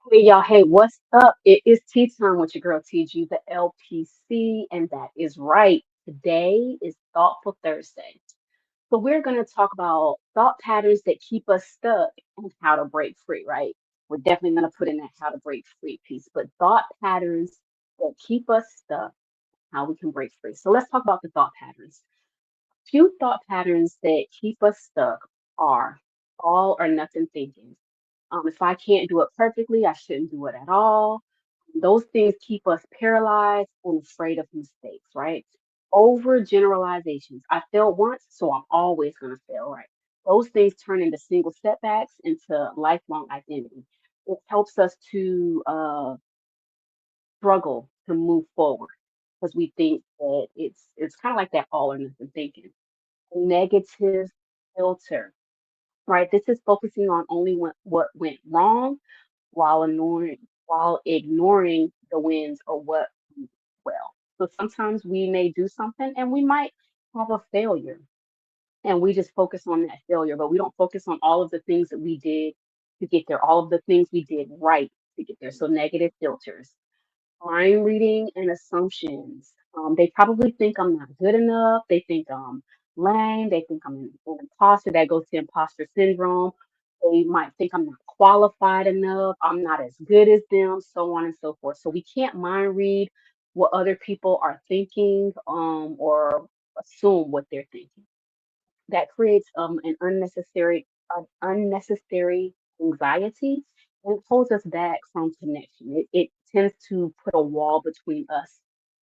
Hey y'all, hey, what's up? It is tea time with your girl TG the LPC, and that is right. Today is Thoughtful Thursday. So we're going to talk about thought patterns that keep us stuck and how to break free, right? We're definitely going to put in that how to break free piece, but thought patterns that keep us stuck, how we can break free. So let's talk about the thought patterns. Few thought patterns that keep us stuck are all or nothing thinking. If I can't do it perfectly, I shouldn't do it at all. Those things keep us paralyzed and afraid of mistakes, right? Over generalizations. I failed once, so I'm always going to fail, right? Those things turn into single setbacks into lifelong identity. It helps us to struggle to move forward because we think that it's kind of like that all or nothing thinking. Negative filter, right? This is focusing on only what went wrong while ignoring the wins or what went well. So sometimes we may do something and we might have a failure and we just focus on that failure, but we don't focus on all of the things that we did to get there, all of the things we did right to get there. So negative filters, mind reading and assumptions. They probably think I'm not good enough. They think I'm lame. They think I'm an imposter. That goes to imposter syndrome. They might think I'm not qualified enough. I'm not as good as them, so on and so forth. So we can't mind read what other people are thinking, or assume what they're thinking. That creates an unnecessary anxiety and holds us back from connection. It tends to put a wall between us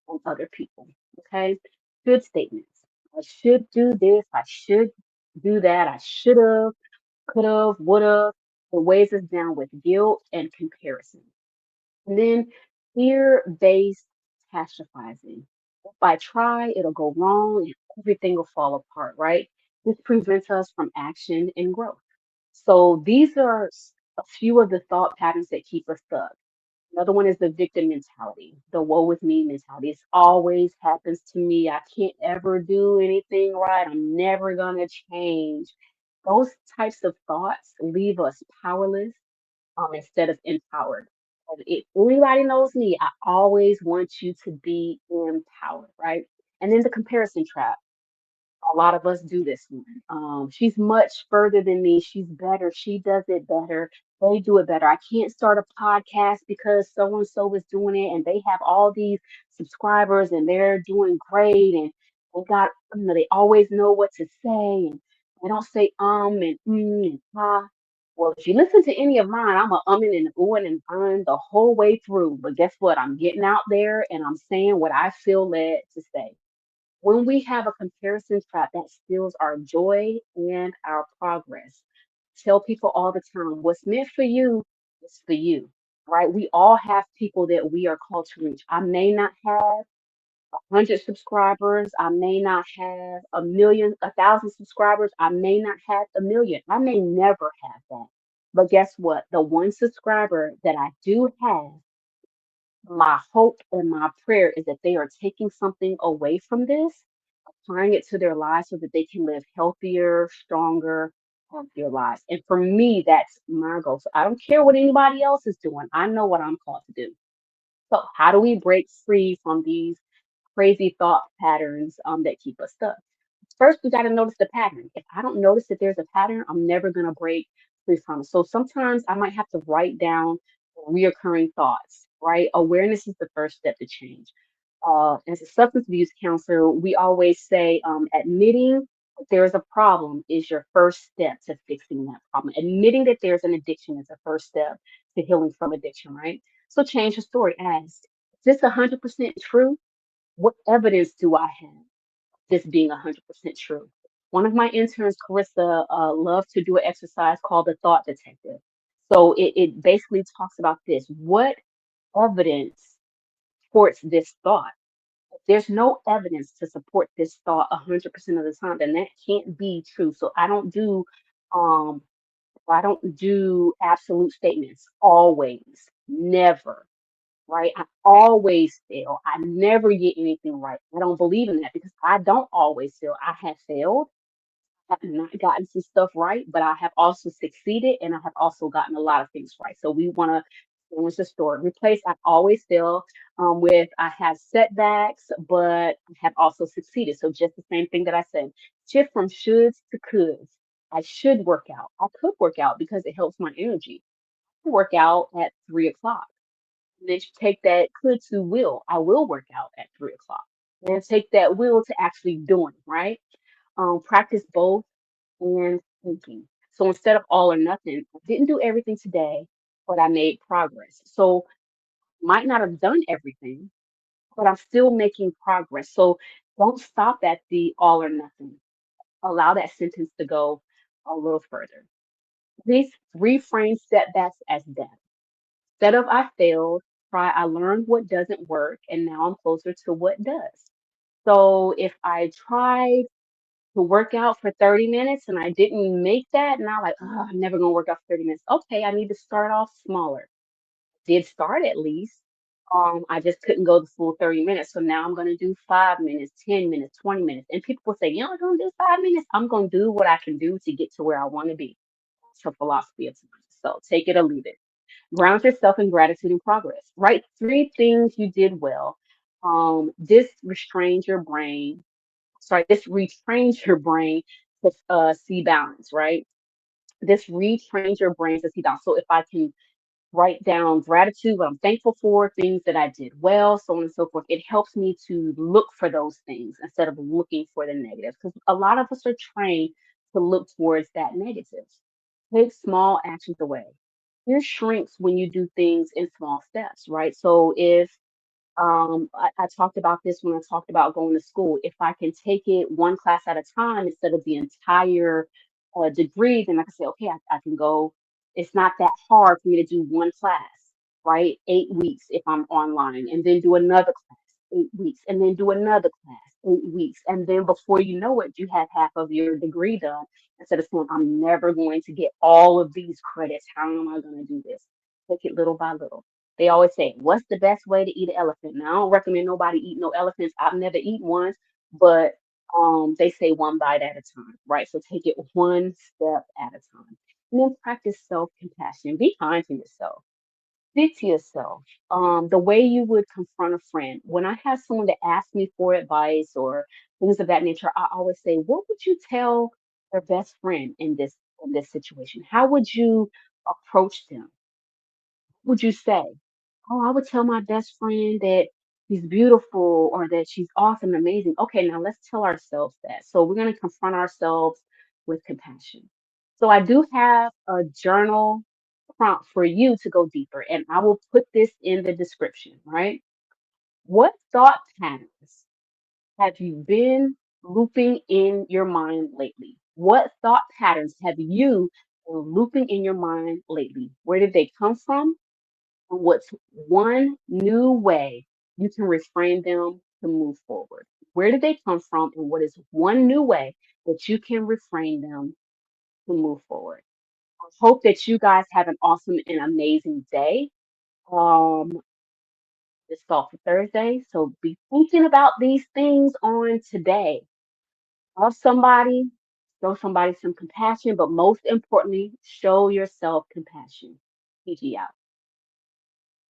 and other people. Okay, good statements. I should do this. I should do that. I should have, could have, would have. It weighs us down with guilt and comparison. And then fear-based catastrophizing. If I try, it'll go wrong and everything will fall apart, right? This prevents us from action and growth. So these are a few of the thought patterns that keep us stuck. Another one is the victim mentality, the woe is me mentality. It always happens to me. I can't ever do anything right. I'm never going to change. Those types of thoughts leave us powerless, instead of empowered. And if anybody knows me, I always want you to be empowered, right? And then the comparison trap. A lot of us do this one. She's much further than me. She's better. She does it better. They do it better. I can't start a podcast because so and so is doing it, and they have all these subscribers, and they're doing great, and they always know what to say, and they don't say and and ah. Well, if you listen to any of mine, I'm a umming and oohing and ahhing the whole way through. But guess what? I'm getting out there and I'm saying what I feel led to say. When we have a comparison trap, that steals our joy and our progress. Tell people all the time, what's meant for you is for you, right? We all have people that we are called to reach. I may not have 100 subscribers. I may not have a million, 1,000 subscribers. I may not have a million. I may never have that. But guess what? The one subscriber that I do have, my hope and my prayer is that they are taking something away from this, applying it to their lives so that they can live healthier, stronger, healthier lives. And for me, that's my goal. So I don't care what anybody else is doing. I know what I'm called to do. So how do we break free from these crazy thought patterns, that keep us stuck? First, we got to notice the pattern. If I don't notice that there's a pattern, I'm never going to break free from it. So sometimes I might have to write down reoccurring thoughts, right? Awareness is the first step to change. As a substance abuse counselor, we always say, admitting that there's a problem is your first step to fixing that problem. Admitting that there's an addiction is the first step to healing from addiction, right? So change the story. Ask, is this 100% true? What evidence do I have this being 100% true? One of my interns, Carissa, loves to do an exercise called the thought detective. So it basically talks about this. What evidence supports this thought? If there's no evidence to support this thought 100% of the time, then that can't be true. So um, I don't do absolute statements. Always, never, right? I always fail. I never get anything right. I don't believe in that because I don't always fail. I have failed. I have not gotten some stuff right, but I have also succeeded and I have also gotten a lot of things right. So we want to was the story. Replace I always feel with I have setbacks, but I have also succeeded. So just the same thing that I said. Shift from shoulds to coulds. I should work out. I could work out because it helps my energy. I work out at 3 o'clock. And then take that could to will. I will work out at 3 o'clock. And then take that will to actually doing, right? Practice both and thinking. So instead of all or nothing, I didn't do everything today, but I made progress. So might not have done everything, but I'm still making progress. So don't stop at the all or nothing. Allow that sentence to go a little further. Please reframe setbacks as data. Instead of I failed, try I learned what doesn't work and now I'm closer to what does. So if I tried to work out for 30 minutes and I didn't make that, and I'm like, oh, I'm never gonna work out for 30 minutes. Okay, I need to start off smaller. Did start at least. I just couldn't go the full 30 minutes. So now I'm gonna do 5 minutes, 10 minutes, 20 minutes. And people will say, you're not gonna do 5 minutes. I'm gonna do what I can do to get to where I want to be. It's a philosophy of time. So take it or leave it. Ground yourself in gratitude and progress. Write 3 things you did well. This restrains your brain. Sorry, this retrains your brain to see balance, right? This retrains your brain to see balance. So if I can write down gratitude, what I'm thankful for, things that I did well, so on and so forth. It helps me to look for those things instead of looking for the negatives. Because a lot of us are trained to look towards that negative. Take small actions away. Fear shrinks when you do things in small steps, right? So if I talked about this when I talked about going to school. If I can take it one class at a time instead of the entire degree, then I can say, okay, I can go. It's not that hard for me to do one class, right? 8 weeks if I'm online, and then do another class, 8 weeks, and then do another class, 8 weeks. And then before you know it, you have half of your degree done instead of saying, I'm never going to get all of these credits. How am I going to do this? Take it little by little. They always say, what's the best way to eat an elephant? Now, I don't recommend nobody eat no elephants. I've never eaten one, but they say one bite at a time, right? So take it one step at a time. And then practice self-compassion. Be kind to yourself. Speak to yourself. The way you would confront a friend. When I have someone that asks me for advice or things of that nature, I always say, what would you tell your best friend in this situation? How would you approach them? What would you say? Oh, I would tell my best friend that she's beautiful or that she's awesome and amazing. Okay, now let's tell ourselves that. So we're going to confront ourselves with compassion. So I do have a journal prompt for you to go deeper, and I will put this in the description, right? What thought patterns have you been looping in your mind lately? What thought patterns have you been looping in your mind lately? Where did they come from? What's one new way you can reframe them to move forward? Where did they come from? And what is one new way that you can reframe them to move forward? I hope that you guys have an awesome and amazing day. Um, it's all for Thursday, so be thinking about these things on today. Love somebody, show somebody some compassion, but most importantly, show yourself compassion. PG out.